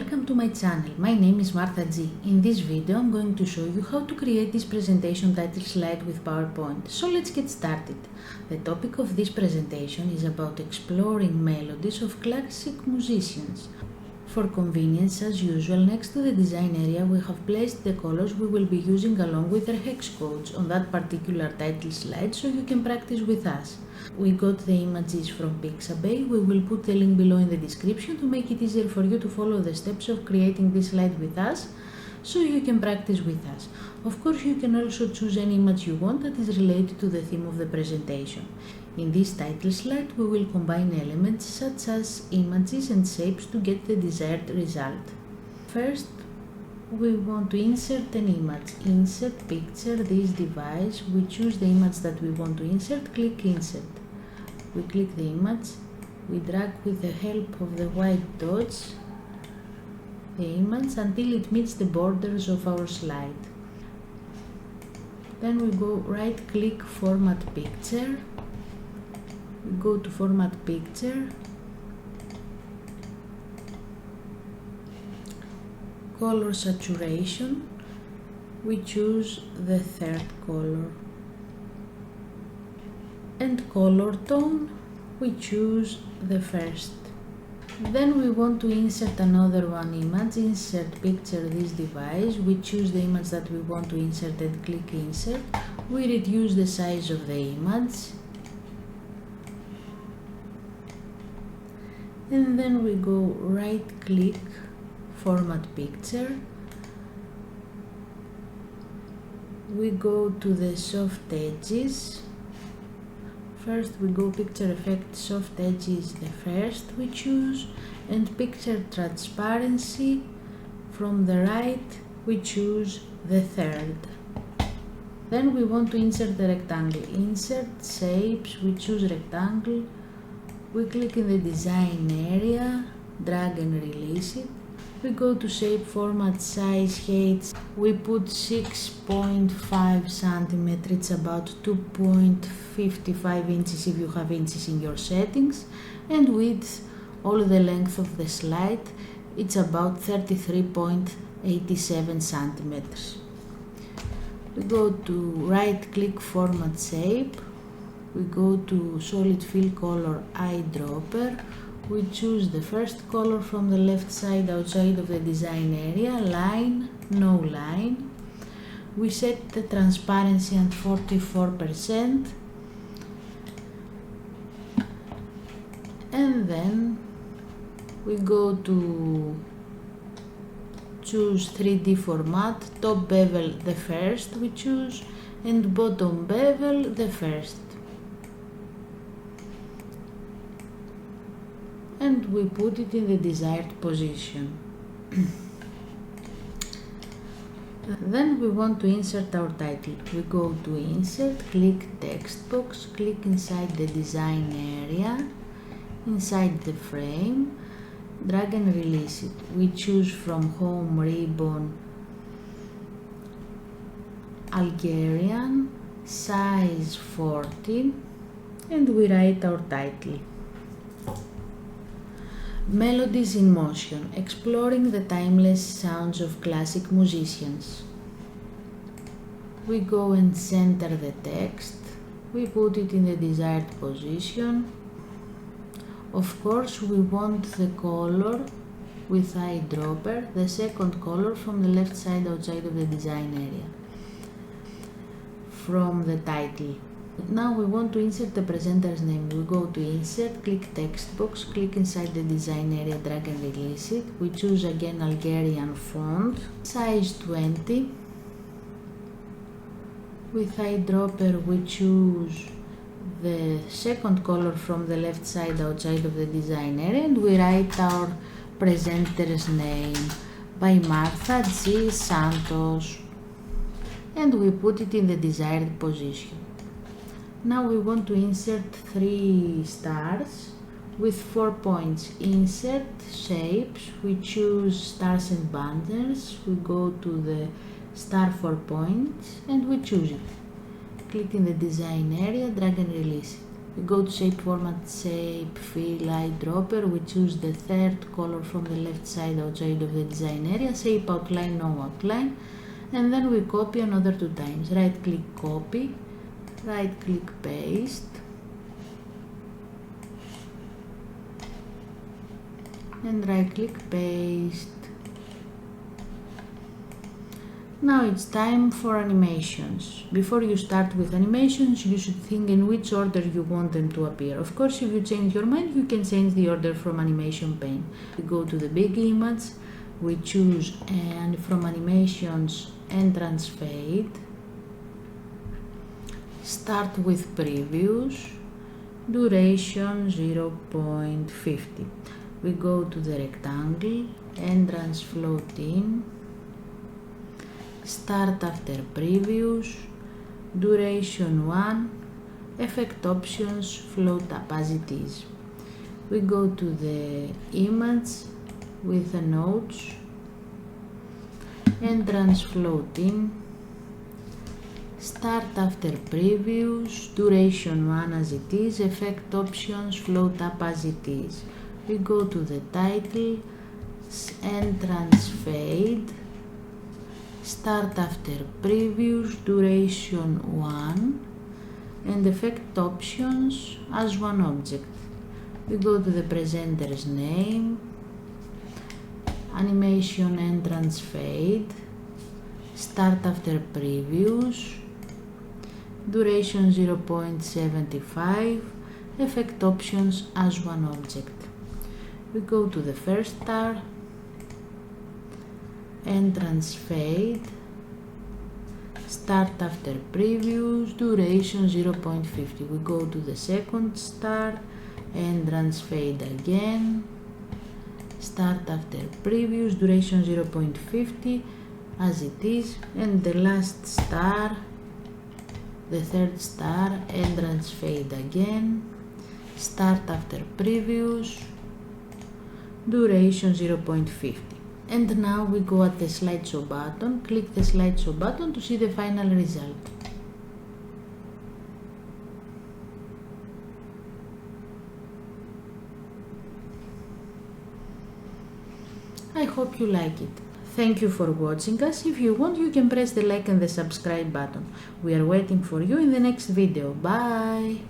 Welcome to my channel. My name is Martha G. In this video I'm going to show you how to create this presentation title slide with PowerPoint. So let's get started. The topic of this presentation is about exploring melodies of classic musicians. For convenience, as usual, next to the design area we have placed the colors we will be using along with their hex codes on that particular title slide so you can practice with us. We got the images from Pixabay. We will put the link below in the description to make it easier for you to follow the steps of creating this slide with us so you can practice with us. Of course, you can also choose any image you want that is related to the theme of the presentation. In this title slide, we will combine elements such as images and shapes to get the desired result. First, we want to insert an image. Insert picture, this device. We choose the image that we want to insert, click insert. We click the image, we drag with the help of the white dots the image until it meets the borders of our slide. Then we go right click format picture. We go to format picture, color saturation, we choose the third color, and color tone, we choose the first. Then we want to insert another one image. Insert picture, this device. We choose the image that we want to insert and click insert. We reduce the size of the image. And then we go right click, format picture. We go to the soft edges. First we go picture effect, soft edges, the first we choose, and picture transparency, from the right we choose the third. Then we want to insert the rectangle. Insert shapes, we choose rectangle. We click in the design area, drag and release it. We go to shape, format, size, height. We put 6.5 centimeters, it's about 2.55 inches if you have inches in your settings. And width, all the length of the slide, it's about 33.87 centimeters. We go to right click format shape. We go to solid fill color eyedropper. We choose the first color from the left side outside of the design area, line, no line. We set the transparency at 44%. And then we go to choose 3D format, top bevel the first we choose, and bottom bevel the first. And we put it in the desired position. Then we want to insert our title. We go to insert, click text box, click inside the design area, inside the frame, drag and release it. We choose from home ribbon Algerian, size 40, and we write our title. Melodies in motion, exploring the timeless sounds of classic musicians. We go and center the text. We put it in the desired position. Of course, we want the color with eyedropper, the second color from the left side outside of the design area, from the title. Now we want to insert the presenter's name. We go to insert, click text box, click inside the design area, drag and release it. We choose again Algerian font, size 20. With eyedropper we choose the second color from the left side outside of the design area, and we write our presenter's name by Martha G. Santos, and we put it in the desired position. Now we want to insert 3 stars with 4 points. Insert shapes, we choose stars and banners. We go to the star 4 points and we choose it. Click in the design area, drag and release it. We go to shape format, shape, fill, eyedropper. We choose the third color from the left side outside of the design area, shape outline, no outline, and then we copy another 2 times. Right click copy, right click paste, and right click paste. Now it's time for animations. Before you start with animations, you should think in which order you want them to appear. Of course, if you change your mind, you can change the order from animation pane. We go to the big image, we choose and from animations entrance fade, start with previews, duration 0.50. We go to the rectangle, entrance float in, start after previews, duration 1, effect options, float up as it is. We go to the image with the nodes, entrance float in, start after previews, duration 1 as it is, effect options, float up as it is. We go to the title, entrance fade, start after previews, duration 1, and effect options as one object. We go to the presenter's name, animation entrance fade, start after previews, duration 0.75, effect options as one object. We go to the first star, entrance fade, start after previews, duration 0.50. We go to the second star, entrance fade again, start after previews, duration 0.50 as it is, and the last star, the third star, entrance fade again, start after previews, duration 0.50. And now we go at the slideshow button, click the slideshow button to see the final result. I hope you like it. Thank you for watching us. If you want, you can press the like and the subscribe button. We are waiting for you in the next video. Bye!